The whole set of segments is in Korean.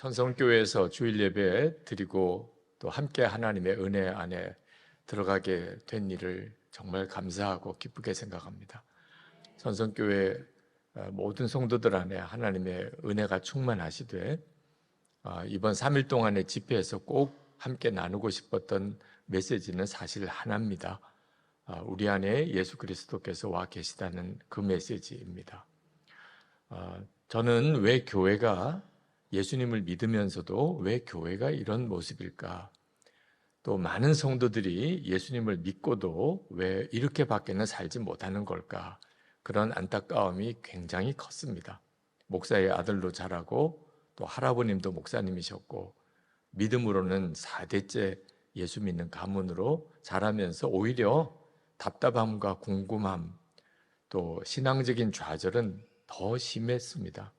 천성교회에서 주일 예배 드리고 또 함께 하나님의 은혜 안에 들어가게 된 일을 정말 감사하고 기쁘게 생각합니다. 천성교회 모든 성도들 안에 하나님의 은혜가 충만하시되 이번 3일 동안의 집회에서 꼭 함께 나누고 싶었던 메시지는 사실 하나입니다. 우리 안에 예수 그리스도께서 와 계시다는 그 메시지입니다. 저는 왜 교회가 예수님을 믿으면서도 왜 교회가 이런 모습일까? 또 많은 성도들이 예수님을 믿고도 왜 이렇게밖에는 살지 못하는 걸까? 그런 안타까움이 굉장히 컸습니다. 목사의 아들로 자라고 또 할아버님도 목사님이셨고 믿음으로는 4대째 예수 믿는 가문으로 자라면서 오히려 답답함과 궁금함 또 신앙적인 좌절은 더 심했습니다.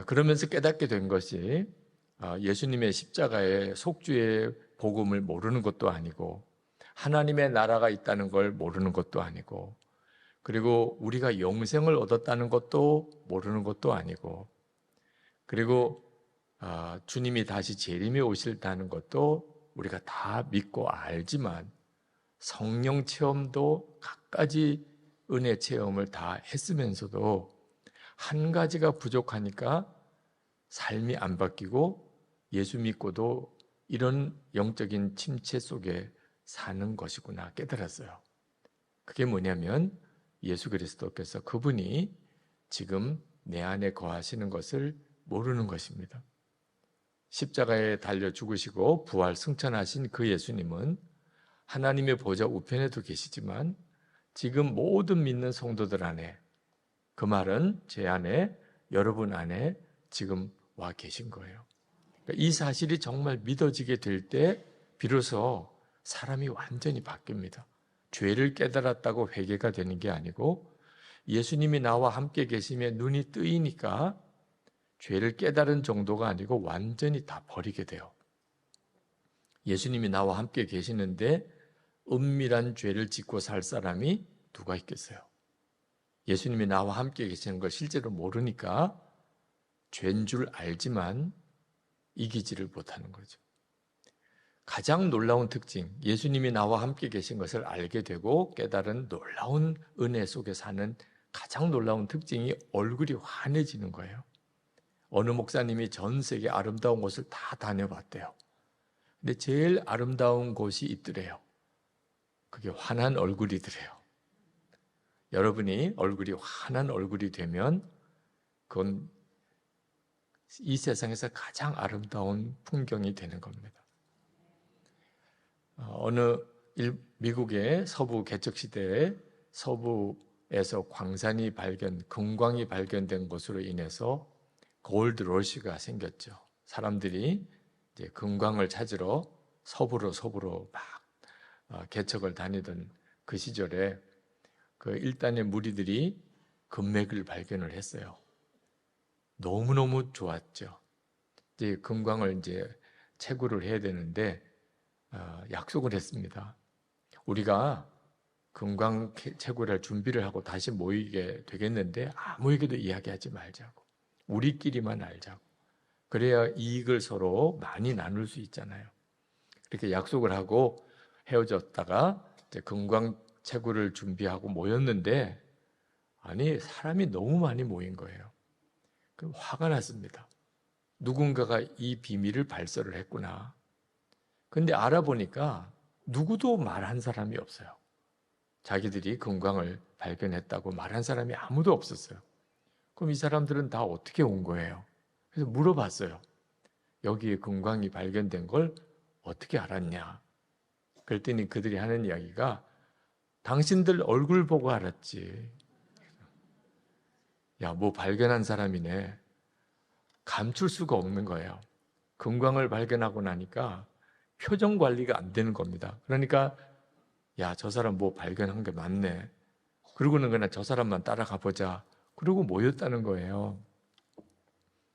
그러면서 깨닫게 된 것이 예수님의 십자가의 속죄의 복음을 모르는 것도 아니고 하나님의 나라가 있다는 걸 모르는 것도 아니고 그리고 우리가 영생을 얻었다는 것도 모르는 것도 아니고 그리고 주님이 다시 재림에 오실다는 것도 우리가 다 믿고 알지만 성령 체험도 갖가지 은혜 체험을 다 했으면서도 한 가지가 부족하니까 삶이 안 바뀌고 예수 믿고도 이런 영적인 침체 속에 사는 것이구나 깨달았어요. 그게 뭐냐면 예수 그리스도께서 그분이 지금 내 안에 거하시는 것을 모르는 것입니다. 십자가에 달려 죽으시고 부활 승천하신 그 예수님은 하나님의 보좌 우편에도 계시지만 지금 모든 믿는 성도들 안에 그 말은 제 안에 여러분 안에 지금 와 계신 거예요. 이 사실이 정말 믿어지게 될 때 비로소 사람이 완전히 바뀝니다. 죄를 깨달았다고 회개가 되는 게 아니고 예수님이 나와 함께 계시며 눈이 뜨이니까 죄를 깨달은 정도가 아니고 완전히 다 버리게 돼요. 예수님이 나와 함께 계시는데 은밀한 죄를 짓고 살 사람이 누가 있겠어요? 예수님이 나와 함께 계시는 걸 실제로 모르니까 죄인 줄 알지만 이기지를 못하는 거죠. 가장 놀라운 특징, 예수님이 나와 함께 계신 것을 알게 되고 깨달은 놀라운 은혜 속에 사는 가장 놀라운 특징이 얼굴이 환해지는 거예요. 어느 목사님이 전 세계 아름다운 곳을 다 다녀봤대요. 근데 제일 아름다운 곳이 있더래요. 그게 환한 얼굴이더래요. 여러분이 얼굴이 환한 얼굴이 되면 그건 이 세상에서 가장 아름다운 풍경이 되는 겁니다. 어느 미국의 서부 개척 시대에 서부에서 금광이 발견된 것으로 인해서 골드 러시가 생겼죠. 사람들이 이제 금광을 찾으러 서부로 막 개척을 다니던 그 시절에 그 일단의 무리들이 금맥을 발견을 했어요. 너무너무 좋았죠. 이제 금광을 이제 채굴을 해야 되는데 약속을 했습니다. 우리가 금광 채굴할 준비를 하고 다시 모이게 되겠는데 아무에게도 이야기하지 말자고. 우리끼리만 알자고. 그래야 이익을 서로 많이 나눌 수 있잖아요. 이렇게 약속을 하고 헤어졌다가 이제 금광 채굴을 준비하고 모였는데 아니 사람이 너무 많이 모인 거예요. 그럼 화가 났습니다. 누군가가 이 비밀을 발설을 했구나. 근데 알아보니까 누구도 말한 사람이 없어요. 자기들이 금광을 발견했다고 말한 사람이 아무도 없었어요. 그럼 이 사람들은 다 어떻게 온 거예요? 그래서 물어봤어요. 여기에 금광이 발견된 걸 어떻게 알았냐? 그랬더니 그들이 하는 이야기가 당신들 얼굴 보고 알았지. 야, 뭐 발견한 사람이네. 감출 수가 없는 거예요. 금광을 발견하고 나니까 표정 관리가 안 되는 겁니다. 그러니까 야, 저 사람 뭐 발견한 게 맞네. 그러고는 그냥 저 사람만 따라가 보자. 그러고 모였다는 거예요.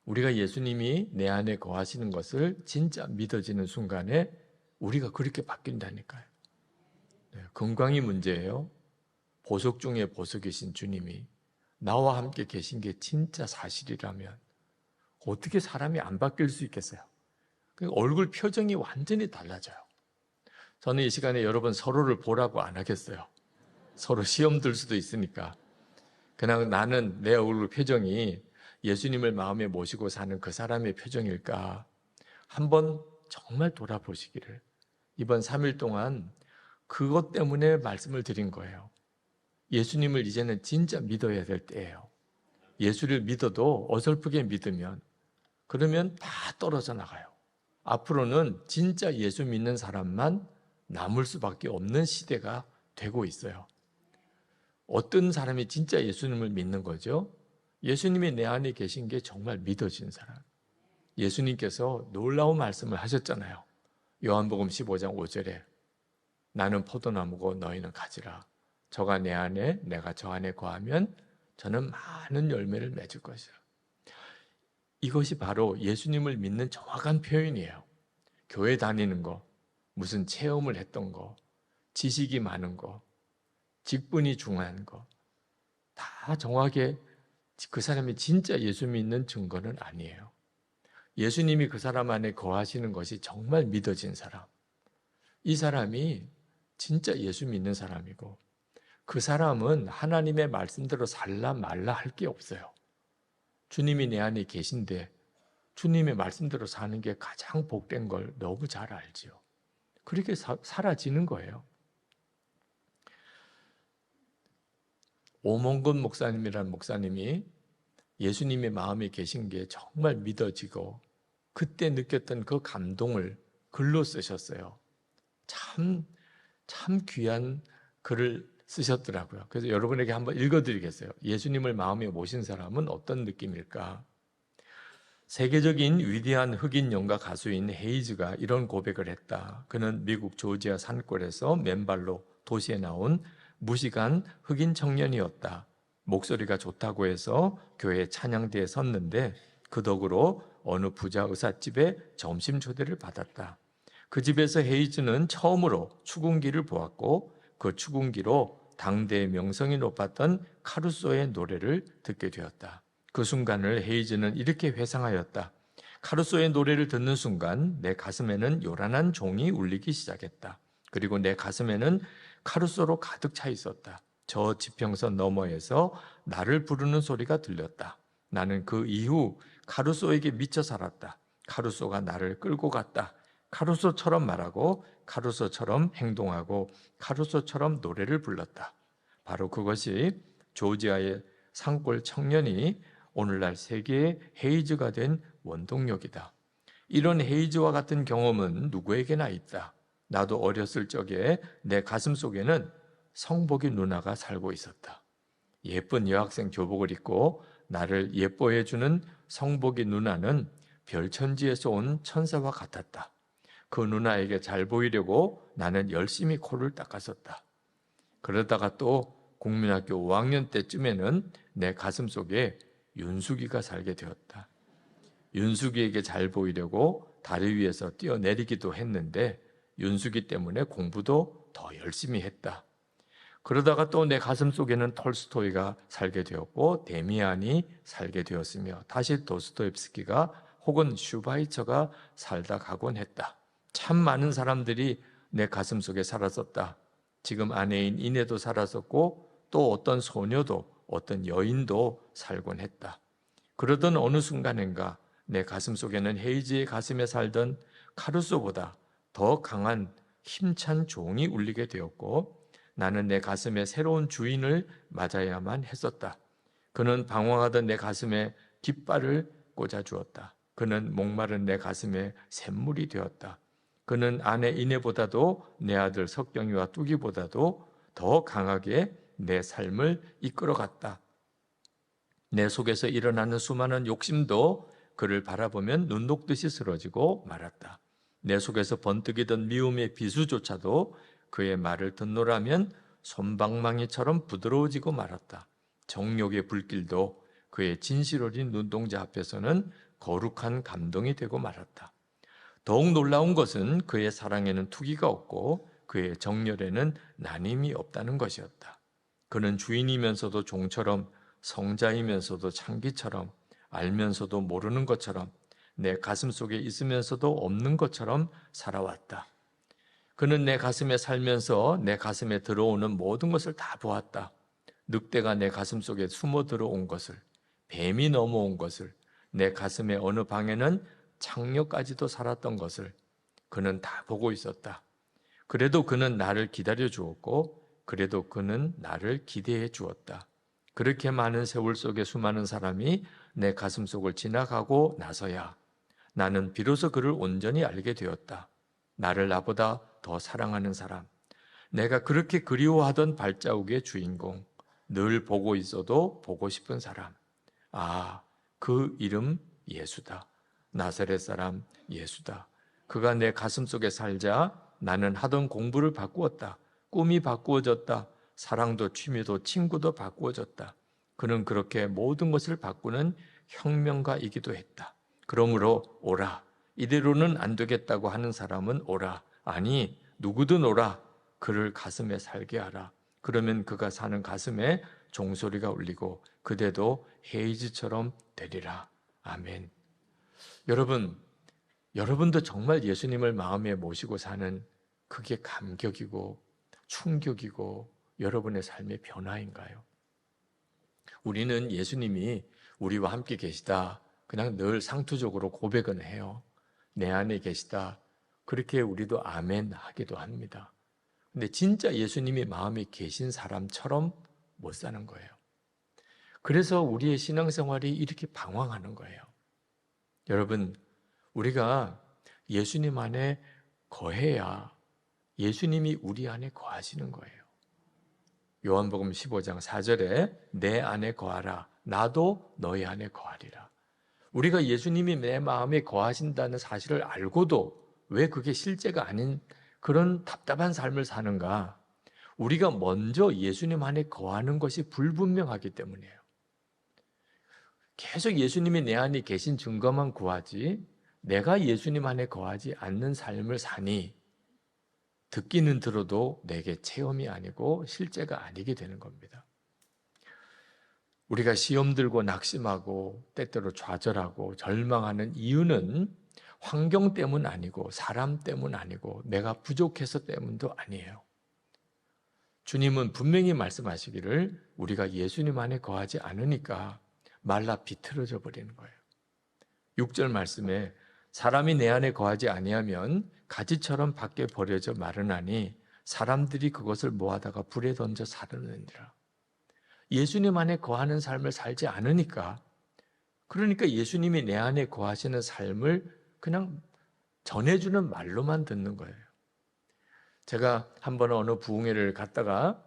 우리가 예수님이 내 안에 거하시는 것을 진짜 믿어지는 순간에 우리가 그렇게 바뀐다니까요. 네, 금광이 문제예요. 보석 중에 보석이신 주님이 나와 함께 계신 게 진짜 사실이라면 어떻게 사람이 안 바뀔 수 있겠어요? 얼굴 표정이 완전히 달라져요. 저는 이 시간에 여러분 서로를 보라고 안 하겠어요. 서로 시험 들 수도 있으니까. 그냥 나는 내 얼굴 표정이 예수님을 마음에 모시고 사는 그 사람의 표정일까? 한번 정말 돌아보시기를. 이번 3일 동안 그것 때문에 말씀을 드린 거예요. 예수님을 이제는 진짜 믿어야 될 때예요. 예수를 믿어도 어설프게 믿으면 그러면 다 떨어져 나가요. 앞으로는 진짜 예수 믿는 사람만 남을 수밖에 없는 시대가 되고 있어요. 어떤 사람이 진짜 예수님을 믿는 거죠? 예수님이 내 안에 계신 게 정말 믿어진 사람. 예수님께서 놀라운 말씀을 하셨잖아요. 요한복음 15장 5절에 나는 포도나무고 너희는 가지라. 저가 내 안에 내가 저 안에 거하면 저는 많은 열매를 맺을 것이라. 이것이 바로 예수님을 믿는 정확한 표현이에요. 교회 다니는 거, 무슨 체험을 했던 거, 지식이 많은 거, 직분이 중요한 거, 다 정확하게 그 사람이 진짜 예수 믿는 증거는 아니에요. 예수님이 그 사람 안에 거하시는 것이 정말 믿어진 사람. 이 사람이 진짜 예수 믿는 사람이고 그 사람은 하나님의 말씀대로 살라 말라 할 게 없어요. 주님이 내 안에 계신데 주님의 말씀대로 사는 게 가장 복된 걸 너무 잘 알지요. 그렇게 사라지는 거예요. 오몽근 목사님이라는 목사님이 예수님의 마음에 계신 게 정말 믿어지고 그때 느꼈던 그 감동을 글로 쓰셨어요. 참 귀한 글을 쓰셨더라고요. 그래서 여러분에게 한번 읽어드리겠어요. 예수님을 마음에 모신 사람은 어떤 느낌일까? 세계적인 위대한 흑인 연가 가수인 헤이즈가 이런 고백을 했다. 그는 미국 조지아 산골에서 맨발로 도시에 나온 무식한 흑인 청년이었다. 목소리가 좋다고 해서 교회 찬양대에 섰는데 그 덕으로 어느 부자 의삿집에 점심 초대를 받았다. 그 집에서 헤이즈는 처음으로 추궁기를 보았고 그 추궁기로 당대의 명성이 높았던 카루소의 노래를 듣게 되었다. 그 순간을 헤이즈는 이렇게 회상하였다. 카루소의 노래를 듣는 순간 내 가슴에는 요란한 종이 울리기 시작했다. 그리고 내 가슴에는 카루소로 가득 차 있었다. 저 지평선 너머에서 나를 부르는 소리가 들렸다. 나는 그 이후 카루소에게 미쳐 살았다. 카루소가 나를 끌고 갔다. 카루소처럼 말하고 카루소처럼 행동하고 카루소처럼 노래를 불렀다. 바로 그것이 조지아의 산골 청년이 오늘날 세계의 헤이즈가 된 원동력이다. 이런 헤이즈와 같은 경험은 누구에게나 있다. 나도 어렸을 적에 내 가슴 속에는 성복이 누나가 살고 있었다. 예쁜 여학생 교복을 입고 나를 예뻐해주는 성복이 누나는 별천지에서 온 천사와 같았다. 그 누나에게 잘 보이려고 나는 열심히 코를 닦았었다. 그러다가 또 국민학교 5학년 때쯤에는 내 가슴 속에 윤숙이가 살게 되었다. 윤숙이에게 잘 보이려고 다리 위에서 뛰어내리기도 했는데 윤숙이 때문에 공부도 더 열심히 했다. 그러다가 또 내 가슴 속에는 톨스토이가 살게 되었고 데미안이 살게 되었으며 다시 도스토옙스키가 혹은 슈바이처가 살다 가곤 했다. 참 많은 사람들이 내 가슴 속에 살았었다. 지금 아내인 이내도 살았었고 또 어떤 소녀도 어떤 여인도 살곤 했다. 그러던 어느 순간인가 내 가슴 속에는 헤이지의 가슴에 살던 카루소보다 더 강한 힘찬 종이 울리게 되었고 나는 내 가슴에 새로운 주인을 맞아야만 했었다. 그는 방황하던 내 가슴에 깃발을 꽂아주었다. 그는 목마른 내 가슴에 샘물이 되었다. 그는 아내 이내보다도 내 아들 석경이와 뚜기보다도 더 강하게 내 삶을 이끌어갔다. 내 속에서 일어나는 수많은 욕심도 그를 바라보면 눈 녹듯이 쓰러지고 말았다. 내 속에서 번뜩이던 미움의 비수조차도 그의 말을 듣노라면 솜방망이처럼 부드러워지고 말았다. 정욕의 불길도 그의 진실 어린 눈동자 앞에서는 거룩한 감동이 되고 말았다. 더욱 놀라운 것은 그의 사랑에는 투기가 없고 그의 정열에는 나님이 없다는 것이었다. 그는 주인이면서도 종처럼 성자이면서도 창기처럼 알면서도 모르는 것처럼, 내 가슴 속에 있으면서도 없는 것처럼 살아왔다. 그는 내 가슴에 살면서 내 가슴에 들어오는 모든 것을 다 보았다. 늑대가 내 가슴 속에 숨어 들어온 것을, 뱀이 넘어온 것을, 내 가슴의 어느 방에는 창녀까지도 살았던 것을 그는 다 보고 있었다. 그래도 그는 나를 기다려 주었고, 그래도 그는 나를 기대해 주었다. 그렇게 많은 세월 속에 수많은 사람이 내 가슴 속을 지나가고 나서야 나는 비로소 그를 온전히 알게 되었다. 나를 나보다 더 사랑하는 사람, 내가 그렇게 그리워하던 발자국의 주인공, 늘 보고 있어도 보고 싶은 사람. 아, 그 이름 예수다. 나사렛 사람 예수다. 그가 내 가슴 속에 살자 나는 하던 공부를 바꾸었다. 꿈이 바꾸어졌다. 사랑도 취미도 친구도 바꾸어졌다. 그는 그렇게 모든 것을 바꾸는 혁명가이기도 했다. 그러므로 오라. 이대로는 안 되겠다고 하는 사람은 오라. 아니, 누구든 오라. 그를 가슴에 살게 하라. 그러면 그가 사는 가슴에 종소리가 울리고 그대도 헤이즈처럼 되리라. 아멘. 여러분도 정말 예수님을 마음에 모시고 사는 그게 감격이고 충격이고 여러분의 삶의 변화인가요? 우리는 예수님이 우리와 함께 계시다. 그냥 늘 상투적으로 고백은 해요. 내 안에 계시다. 그렇게 우리도 아멘 하기도 합니다. 근데 진짜 예수님이 마음에 계신 사람처럼 못 사는 거예요. 그래서 우리의 신앙생활이 이렇게 방황하는 거예요. 여러분, 우리가 예수님 안에 거해야 예수님이 우리 안에 거하시는 거예요. 요한복음 15장 4절에 내 안에 거하라. 나도 너희 안에 거하리라. 우리가 예수님이 내 마음에 거하신다는 사실을 알고도 왜 그게 실제가 아닌 그런 답답한 삶을 사는가? 우리가 먼저 예수님 안에 거하는 것이 불분명하기 때문이에요. 계속 예수님이 내 안에 계신 증거만 구하지 내가 예수님 안에 거하지 않는 삶을 사니 듣기는 들어도 내게 체험이 아니고 실제가 아니게 되는 겁니다. 우리가 시험 들고 낙심하고 때때로 좌절하고 절망하는 이유는 환경 때문 아니고 사람 때문 아니고 내가 부족해서 때문도 아니에요. 주님은 분명히 말씀하시기를 우리가 예수님 안에 거하지 않으니까 말라 비틀어져 버리는 거예요. 6절 말씀에 사람이 내 안에 거하지 아니하면 가지처럼 밖에 버려져 마르나니 사람들이 그것을 모아다가 불에 던져 사르느니라. 예수님 안에 거하는 삶을 살지 않으니까 그러니까 예수님이 내 안에 거하시는 삶을 그냥 전해주는 말로만 듣는 거예요. 제가 한 번 어느 부흥회를 갔다가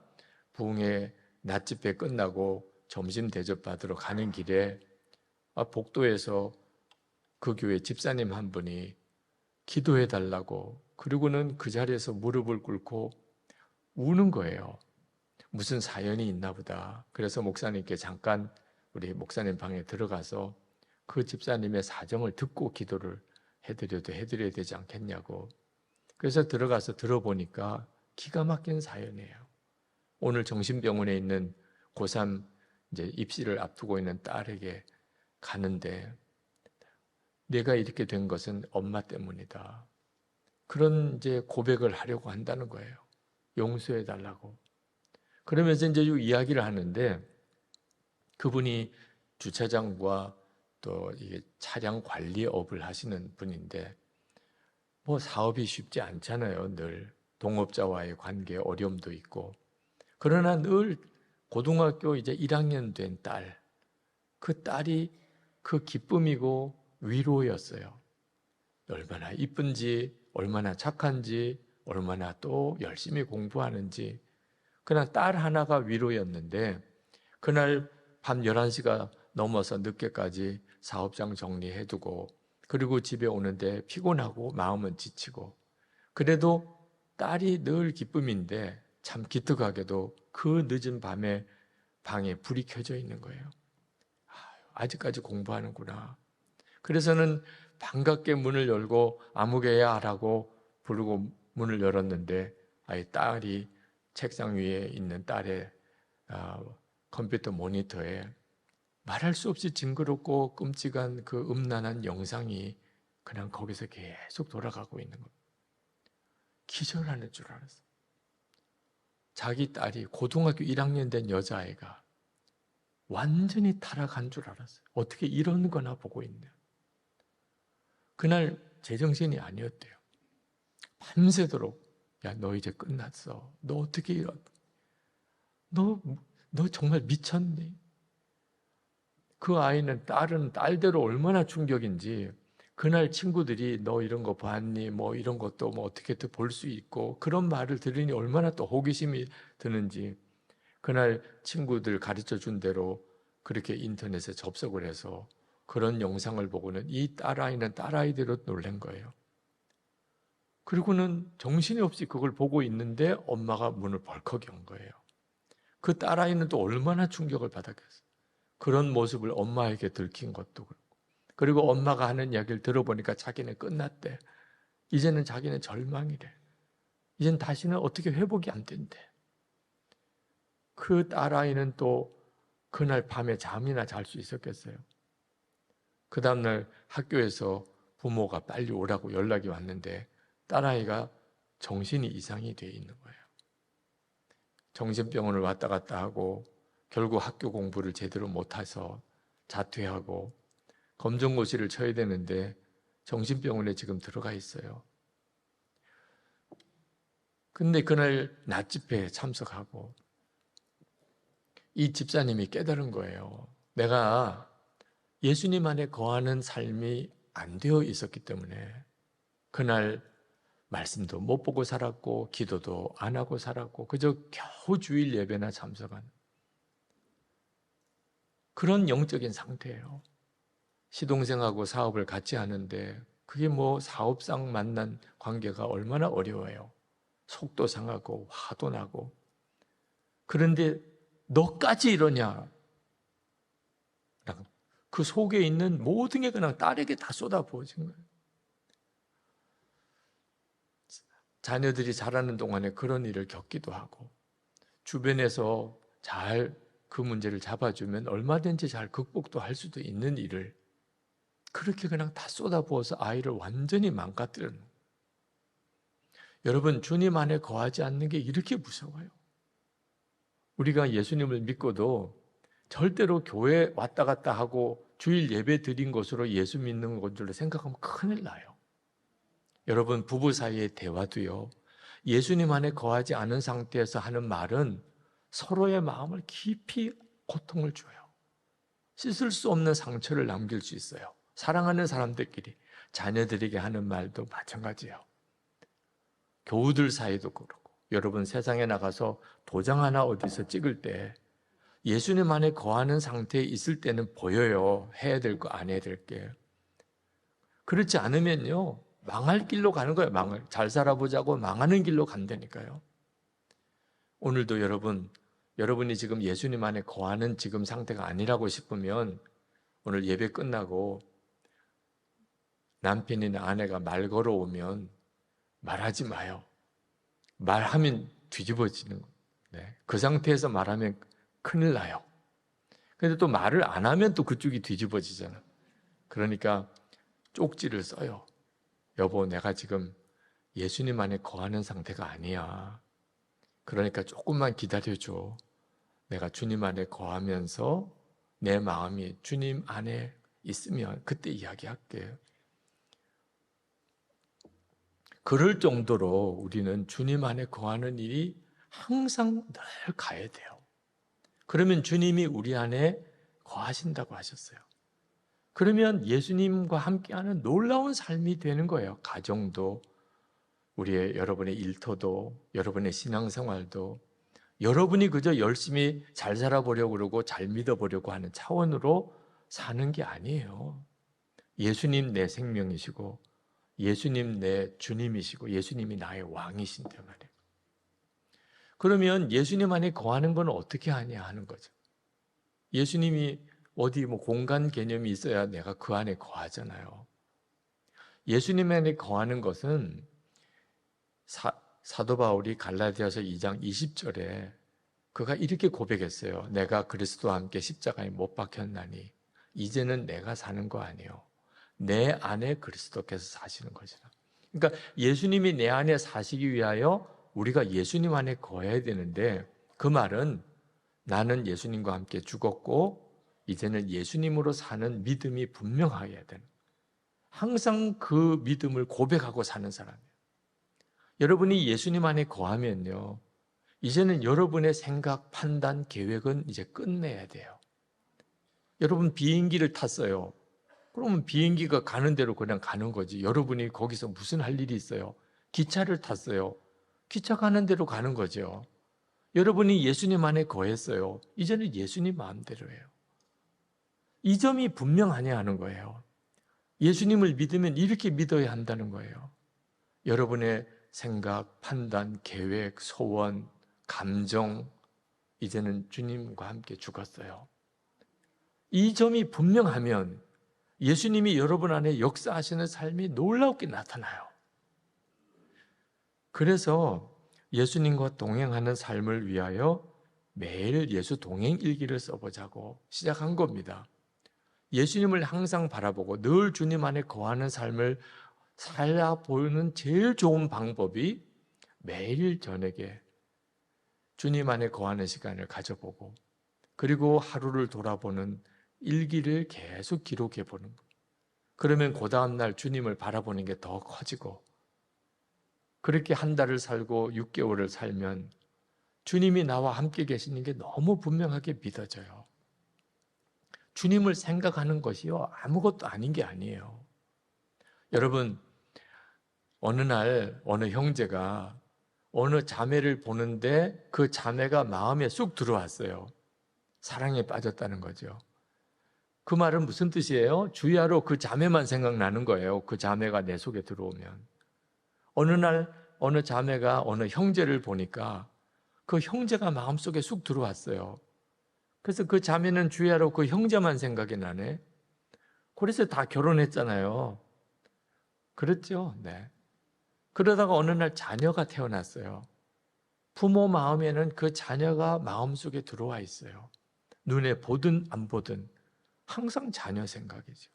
부흥회 낮집회 끝나고 점심 대접 받으러 가는 길에 복도에서 그 교회 집사님 한 분이 기도해 달라고 그리고는 그 자리에서 무릎을 꿇고 우는 거예요. 무슨 사연이 있나 보다. 그래서 목사님께 잠깐 우리 목사님 방에 들어가서 그 집사님의 사정을 듣고 기도를 해드려야 되지 않겠냐고. 그래서 들어가서 들어보니까 기가 막힌 사연이에요. 오늘 정신병원에 있는 고3 이제 입시를 앞두고 있는 딸에게 가는데 내가 이렇게 된 것은 엄마 때문이다. 그런 이제 고백을 하려고 한다는 거예요. 용서해 달라고. 그러면서 이제 이야기를 하는데 그분이 주차장과 또 이게 차량 관리업을 하시는 분인데 뭐 사업이 쉽지 않잖아요. 늘 동업자와의 관계에 어려움도 있고. 그러나 늘 고등학교 이제 1학년 된 딸, 그 딸이 그 기쁨이고 위로였어요. 얼마나 이쁜지, 얼마나 착한지, 얼마나 또 열심히 공부하는지. 그냥 딸 하나가 위로였는데 그날 밤 11시가 넘어서 늦게까지 사업장 정리해두고 그리고 집에 오는데 피곤하고 마음은 지치고 그래도 딸이 늘 기쁨인데 참 기특하게도 그 늦은 밤에 방에 불이 켜져 있는 거예요. 아직까지 공부하는구나. 그래서는 반갑게 문을 열고 아무개야라고 부르고 문을 열었는데 딸이 책상 위에 있는 딸의 컴퓨터 모니터에 말할 수 없이 징그럽고 끔찍한 그 음란한 영상이 그냥 거기서 계속 돌아가고 있는 거예요. 기절하는 줄 알았어요. 자기 딸이 고등학교 1학년 된 여자아이가 완전히 타락한 줄 알았어요. 어떻게 이런 거나 보고 있냐. 그날 제정신이 아니었대요. 밤새도록 야, 너 이제 끝났어. 너 어떻게 이런 너 정말 미쳤니? 그 아이는 딸대로 얼마나 충격인지 그날 친구들이 너 이런 거 봤니? 뭐 이런 것도 뭐 어떻게 또 볼 수 있고 그런 말을 들으니 얼마나 또 호기심이 드는지 그날 친구들 가르쳐 준 대로 그렇게 인터넷에 접속을 해서 그런 영상을 보고는 이 딸아이는 딸아이대로 놀란 거예요. 그리고는 정신이 없이 그걸 보고 있는데 엄마가 문을 벌컥 연 거예요. 그 딸아이는 또 얼마나 충격을 받았겠어요. 그런 모습을 엄마에게 들킨 것도 그렇고. 그리고 엄마가 하는 이야기를 들어보니까 자기는 끝났대. 이제는 자기는 절망이래. 이젠 다시는 어떻게 회복이 안 된대. 그 딸아이는 또 그날 밤에 잠이나 잘 수 있었겠어요. 그 다음날 학교에서 부모가 빨리 오라고 연락이 왔는데 딸아이가 정신이 이상이 돼 있는 거예요. 정신병원을 왔다 갔다 하고 결국 학교 공부를 제대로 못해서 자퇴하고 검정고시를 쳐야 되는데 정신병원에 지금 들어가 있어요. 근데 그날 낮집회에 참석하고 이 집사님이 깨달은 거예요. 내가 예수님 안에 거하는 삶이 안 되어 있었기 때문에 그날 말씀도 못 보고 살았고 기도도 안 하고 살았고 그저 겨우 주일 예배나 참석한 그런 영적인 상태예요. 시동생하고 사업을 같이 하는데 그게 뭐 사업상 만난 관계가 얼마나 어려워요. 속도 상하고 화도 나고. 그런데 너까지 이러냐? 그 속에 있는 모든 게 그냥 딸에게 다 쏟아부어진 거예요. 자녀들이 자라는 동안에 그런 일을 겪기도 하고 주변에서 잘 그 문제를 잡아주면 얼마든지 잘 극복도 할 수도 있는 일을 그렇게 그냥 다 쏟아부어서 아이를 완전히 망가뜨리는 거예요. 여러분, 주님 안에 거하지 않는 게 이렇게 무서워요. 우리가 예수님을 믿고도 절대로 교회 왔다 갔다 하고 주일 예배 드린 것으로 예수 믿는 것들로 생각하면 큰일 나요. 여러분, 부부 사이의 대화도요. 예수님 안에 거하지 않은 상태에서 하는 말은 서로의 마음을 깊이 고통을 줘요. 씻을 수 없는 상처를 남길 수 있어요. 사랑하는 사람들끼리 자녀들에게 하는 말도 마찬가지예요. 교우들 사이도 그렇고 여러분 세상에 나가서 도장 하나 어디서 찍을 때 예수님 안에 거하는 상태에 있을 때는 보여요. 해야 될 거 안 해야 될 게. 그렇지 않으면요. 망할 길로 가는 거예요. 잘 살아보자고 망하는 길로 간다니까요. 오늘도 여러분이 지금 예수님 안에 거하는 지금 상태가 아니라고 싶으면 오늘 예배 끝나고 남편이나 아내가 말 걸어오면 말하지 마요. 말하면 뒤집어지는 거예요. 네. 그 상태에서 말하면 큰일 나요. 근데 또 말을 안 하면 또 그쪽이 뒤집어지잖아. 그러니까 쪽지를 써요. 여보, 내가 지금 예수님 안에 거하는 상태가 아니야. 그러니까 조금만 기다려줘. 내가 주님 안에 거하면서 내 마음이 주님 안에 있으면 그때 이야기할게. 그럴 정도로 우리는 주님 안에 거하는 일이 항상 늘 가야 돼요. 그러면 주님이 우리 안에 거하신다고 하셨어요. 그러면 예수님과 함께하는 놀라운 삶이 되는 거예요. 가정도, 여러분의 일터도, 여러분의 신앙생활도, 여러분이 그저 열심히 잘 살아보려고 그러고 잘 믿어보려고 하는 차원으로 사는 게 아니에요. 예수님 내 생명이시고, 예수님 내 주님이시고, 예수님이 나의 왕이신데 말이에요. 그러면 예수님 안에 거하는 건 어떻게 하냐 하는 거죠. 예수님이 어디 뭐 공간 개념이 있어야 내가 그 안에 거하잖아요. 예수님 안에 거하는 것은 사도 바울이 갈라디아서 2장 20절에 그가 이렇게 고백했어요. 내가 그리스도와 함께 십자가에 못 박혔나니 이제는 내가 사는 거 아니요. 내 안에 그리스도께서 사시는 것이라. 그러니까 예수님이 내 안에 사시기 위하여 우리가 예수님 안에 거해야 되는데, 그 말은 나는 예수님과 함께 죽었고 이제는 예수님으로 사는 믿음이 분명해야 되는, 항상 그 믿음을 고백하고 사는 사람이에요. 여러분이 예수님 안에 거하면요, 이제는 여러분의 생각, 판단, 계획은 이제 끝내야 돼요. 여러분 비행기를 탔어요. 그러면 비행기가 가는 대로 그냥 가는 거지. 여러분이 거기서 무슨 할 일이 있어요? 기차를 탔어요. 기차 가는 대로 가는 거죠. 여러분이 예수님 안에 거했어요. 이제는 예수님 마음대로 해요. 이 점이 분명하냐 하는 거예요. 예수님을 믿으면 이렇게 믿어야 한다는 거예요. 여러분의 생각, 판단, 계획, 소원, 감정, 이제는 주님과 함께 죽었어요. 이 점이 분명하면 예수님이 여러분 안에 역사하시는 삶이 놀랍게 나타나요. 그래서 예수님과 동행하는 삶을 위하여 매일 예수 동행 일기를 써보자고 시작한 겁니다. 예수님을 항상 바라보고 늘 주님 안에 거하는 삶을 살아보는 제일 좋은 방법이 매일 저녁에 주님 안에 거하는 시간을 가져보고, 그리고 하루를 돌아보는 일기를 계속 기록해 보는 것. 그러면 그 다음날 주님을 바라보는 게 더 커지고, 그렇게 한 달을 살고 6개월을 살면 주님이 나와 함께 계시는 게 너무 분명하게 믿어져요. 주님을 생각하는 것이요, 아무것도 아닌 게 아니에요. 여러분, 어느 날 어느 형제가 어느 자매를 보는데 그 자매가 마음에 쑥 들어왔어요. 사랑에 빠졌다는 거죠. 그 말은 무슨 뜻이에요? 주야로 그 자매만 생각나는 거예요. 그 자매가 내 속에 들어오면. 어느 날 어느 자매가 어느 형제를 보니까 그 형제가 마음속에 쑥 들어왔어요. 그래서 그 자매는 주야로 그 형제만 생각이 나네. 그래서 다 결혼했잖아요. 그렇죠? 네. 그러다가 어느 날 자녀가 태어났어요. 부모 마음에는 그 자녀가 마음속에 들어와 있어요. 눈에 보든 안 보든 항상 자녀 생각이죠.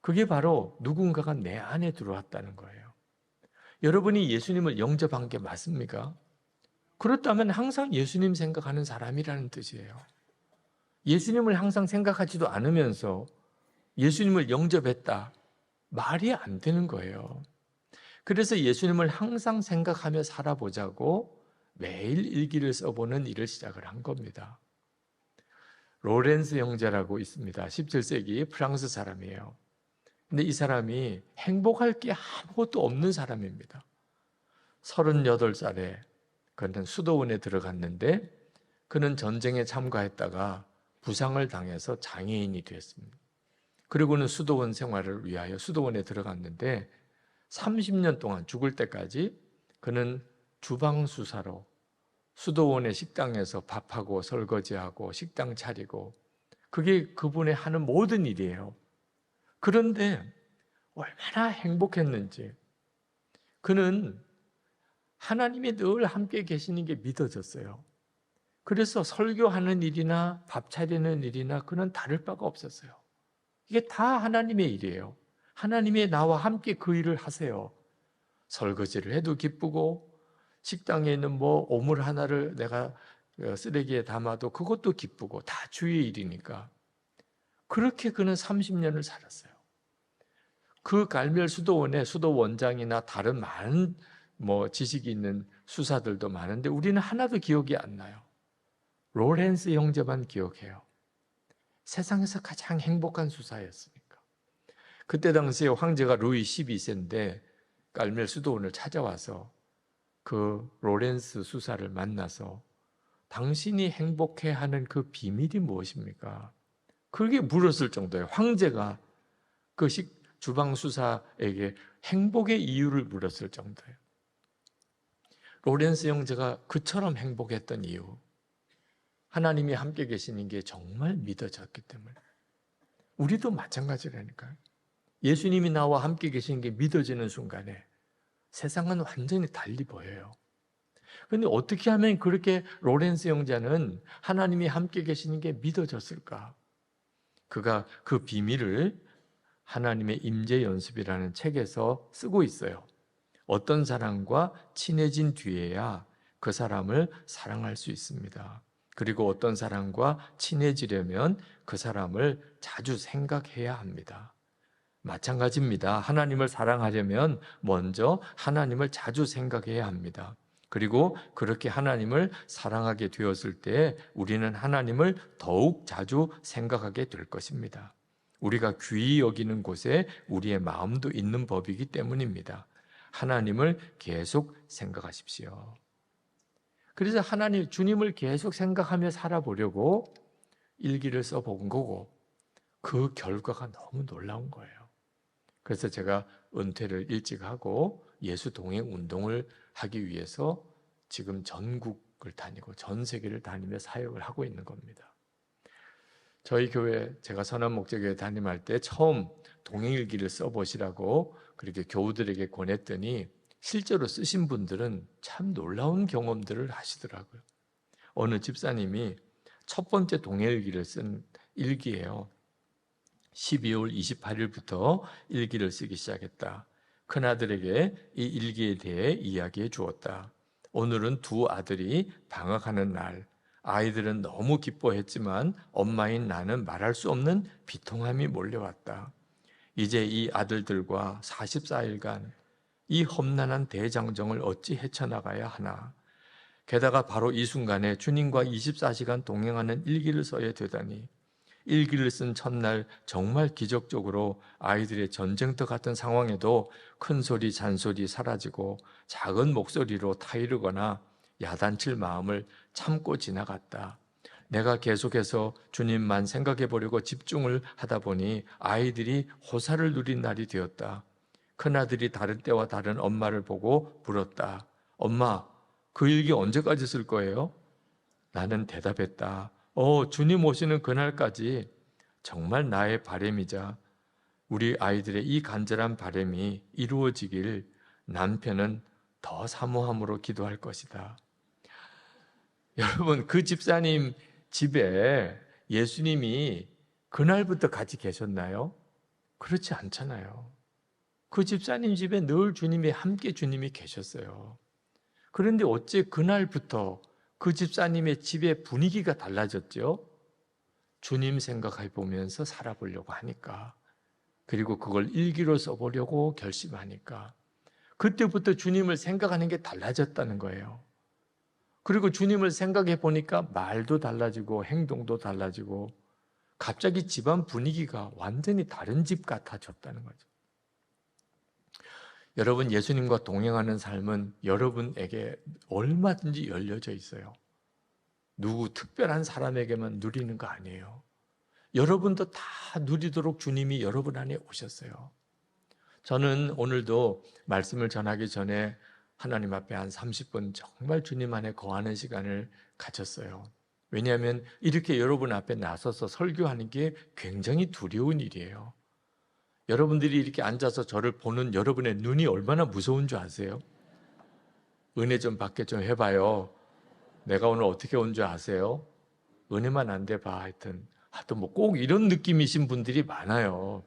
그게 바로 누군가가 내 안에 들어왔다는 거예요. 여러분이 예수님을 영접한 게 맞습니까? 그렇다면 항상 예수님 생각하는 사람이라는 뜻이에요. 예수님을 항상 생각하지도 않으면서 예수님을 영접했다, 말이 안 되는 거예요. 그래서 예수님을 항상 생각하며 살아보자고 매일 일기를 써보는 일을 시작을 한 겁니다. 로렌스 형제라고 있습니다. 17세기 프랑스 사람이에요. 근데 이 사람이 행복할 게 아무것도 없는 사람입니다. 38살에 그는 수도원에 들어갔는데, 그는 전쟁에 참가했다가 부상을 당해서 장애인이 됐습니다. 그리고는 수도원 생활을 위하여 수도원에 들어갔는데 30년 동안 죽을 때까지 그는 주방수사로 수도원의 식당에서 밥하고 설거지하고 식당 차리고, 그게 그분의 하는 모든 일이에요. 그런데 얼마나 행복했는지, 그는 하나님이 늘 함께 계시는 게 믿어졌어요. 그래서 설교하는 일이나 밥 차리는 일이나 그는 다를 바가 없었어요. 이게 다 하나님의 일이에요. 하나님이 나와 함께 그 일을 하세요. 설거지를 해도 기쁘고, 식당에 있는 뭐 오물 하나를 내가 쓰레기에 담아도 그것도 기쁘고, 다 주의 일이니까. 그렇게 그는 30년을 살았어요. 그 갈멜 수도원에 수도원장이나 다른 많은 지식이 있는 수사들도 많은데 우리는 하나도 기억이 안 나요. 로렌스 형제만 기억해요. 세상에서 가장 행복한 수사였으니까. 그때 당시에 황제가 루이 12세인데 갈멜 수도원을 찾아와서 그 로렌스 수사를 만나서 당신이 행복해하는 그 비밀이 무엇입니까? 그렇게 물었을 정도예요. 황제가 그 주방 수사에게 행복의 이유를 물었을 정도예요. 로렌스 형제가 그처럼 행복했던 이유, 하나님이 함께 계시는 게 정말 믿어졌기 때문에. 우리도 마찬가지라니까요. 예수님이 나와 함께 계시는 게 믿어지는 순간에 세상은 완전히 달리 보여요. 그런데 어떻게 하면 그렇게 로렌스 형제는 하나님이 함께 계시는 게 믿어졌을까? 그가 그 비밀을 하나님의 임재 연습이라는 책에서 쓰고 있어요. 어떤 사람과 친해진 뒤에야 그 사람을 사랑할 수 있습니다. 그리고 어떤 사람과 친해지려면 그 사람을 자주 생각해야 합니다. 마찬가지입니다. 하나님을 사랑하려면 먼저 하나님을 자주 생각해야 합니다. 그리고 그렇게 하나님을 사랑하게 되었을 때 우리는 하나님을 더욱 자주 생각하게 될 것입니다. 우리가 귀히 여기는 곳에 우리의 마음도 있는 법이기 때문입니다. 하나님을 계속 생각하십시오. 그래서 하나님, 주님을 계속 생각하며 살아보려고 일기를 써본 거고 그 결과가 너무 놀라운 거예요. 그래서 제가 은퇴를 일찍 하고 예수 동행 운동을 하기 위해서 지금 전국을 다니고 전 세계를 다니며 사역을 하고 있는 겁니다. 저희 교회, 제가 선한 목적교회 담임할 때 처음 동행일기를 써보시라고 그렇게 교우들에게 권했더니 실제로 쓰신 분들은 참 놀라운 경험들을 하시더라고요. 어느 집사님이 첫 번째 동행일기를 쓴 일기예요. 12월 28일부터 일기를 쓰기 시작했다. 큰아들에게 이 일기에 대해 이야기해 주었다. 오늘은 두 아들이 방학하는 날. 아이들은 너무 기뻐했지만 엄마인 나는 말할 수 없는 비통함이 몰려왔다. 이제 이 아들들과 44일간 이 험난한 대장정을 어찌 헤쳐나가야 하나. 게다가 바로 이 순간에 주님과 24시간 동행하는 일기를 써야 되다니. 일기를 쓴 첫날 정말 기적적으로 아이들의 전쟁터 같은 상황에도 큰 소리 잔소리 사라지고 작은 목소리로 타이르거나 야단칠 마음을 참고 지나갔다. 내가 계속해서 주님만 생각해 보려고 집중을 하다 보니 아이들이 호사를 누린 날이 되었다. 큰아들이 다른 때와 다른 엄마를 보고 물었다. 엄마, 그 일기 언제까지 쓸 거예요? 나는 대답했다. 주님 오시는 그날까지. 정말 나의 바람이자 우리 아이들의 이 간절한 바람이 이루어지길 남편은 더 사모함으로 기도할 것이다. 여러분, 그 집사님 집에 예수님이 그날부터 같이 계셨나요? 그렇지 않잖아요. 그 집사님 집에 늘 주님이 함께 주님이 계셨어요. 그런데 어째 그날부터 그 집사님의 집의 분위기가 달라졌죠? 주님 생각해 보면서 살아보려고 하니까, 그리고 그걸 일기로 써보려고 결심하니까 그때부터 주님을 생각하는 게 달라졌다는 거예요. 그리고 주님을 생각해 보니까 말도 달라지고 행동도 달라지고 갑자기 집안 분위기가 완전히 다른 집 같아졌다는 거죠. 여러분, 예수님과 동행하는 삶은 여러분에게 얼마든지 열려져 있어요. 누구 특별한 사람에게만 누리는 거 아니에요. 여러분도 다 누리도록 주님이 여러분 안에 오셨어요. 저는 오늘도 말씀을 전하기 전에 하나님 앞에 한 30분 정말 주님 안에 거하는 시간을 가졌어요. 왜냐하면 이렇게 여러분 앞에 나서서 설교하는 게 굉장히 두려운 일이에요. 여러분들이 이렇게 앉아서 저를 보는 여러분의 눈이 얼마나 무서운 줄 아세요? 은혜 좀 받게 좀 해봐요. 내가 오늘 어떻게 온 줄 아세요? 은혜만 안 돼 봐. 하여튼 뭐 꼭 이런 느낌이신 분들이 많아요.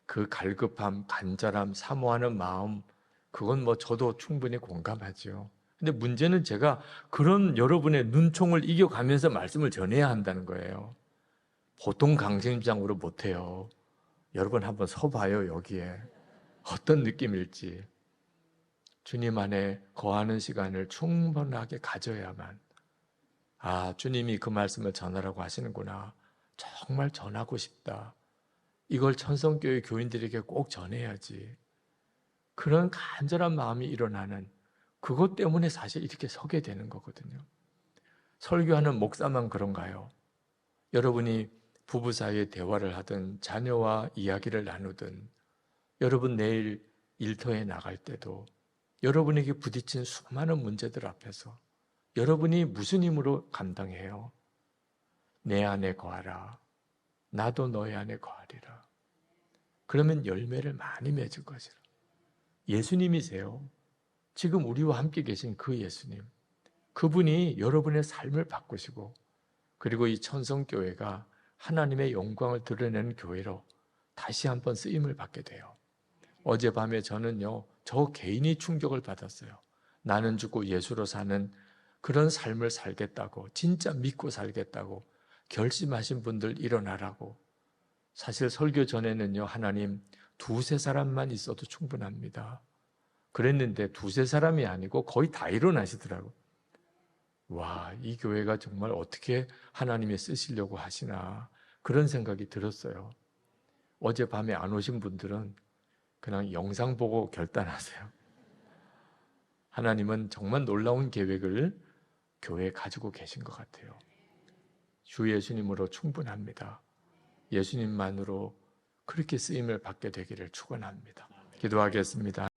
그 갈급함, 간절함, 사모하는 마음, 그건 뭐 저도 충분히 공감하죠. 근데 문제는 제가 그런 여러분의 눈총을 이겨가면서 말씀을 전해야 한다는 거예요. 보통 강심장으로 못해요. 여러분 한번 서봐요, 여기에. 어떤 느낌일지. 주님 안에 거하는 시간을 충분하게 가져야만, 주님이 그 말씀을 전하라고 하시는구나. 정말 전하고 싶다. 이걸 천성교회 교인들에게 꼭 전해야지. 그런 간절한 마음이 일어나는, 그것 때문에 사실 이렇게 서게 되는 거거든요. 설교하는 목사만 그런가요? 여러분이 부부 사이에 대화를 하든 자녀와 이야기를 나누든 여러분 내일 일터에 나갈 때도 여러분에게 부딪힌 수많은 문제들 앞에서 여러분이 무슨 힘으로 감당해요? 내 안에 거하라. 나도 너희 안에 거하리라. 그러면 열매를 많이 맺을 것이라. 예수님이세요. 지금 우리와 함께 계신 그 예수님. 그분이 여러분의 삶을 바꾸시고 그리고 이 천성교회가 하나님의 영광을 드러내는 교회로 다시 한번 쓰임을 받게 돼요. 어젯밤에 저는요, 저 개인이 충격을 받았어요. 나는 죽고 예수로 사는 그런 삶을 살겠다고, 진짜 믿고 살겠다고 결심하신 분들 일어나라고. 사실 설교 전에는요, 하나님 두세 사람만 있어도 충분합니다. 그랬는데 두세 사람이 아니고 거의 다 일어나시더라고요. 와, 이 교회가 정말 어떻게 하나님이 쓰시려고 하시나 그런 생각이 들었어요. 어젯밤에 안 오신 분들은 그냥 영상 보고 결단하세요. 하나님은 정말 놀라운 계획을 교회에 가지고 계신 것 같아요. 주 예수님으로 충분합니다. 예수님만으로 그렇게 쓰임을 받게 되기를 축원합니다. 기도하겠습니다.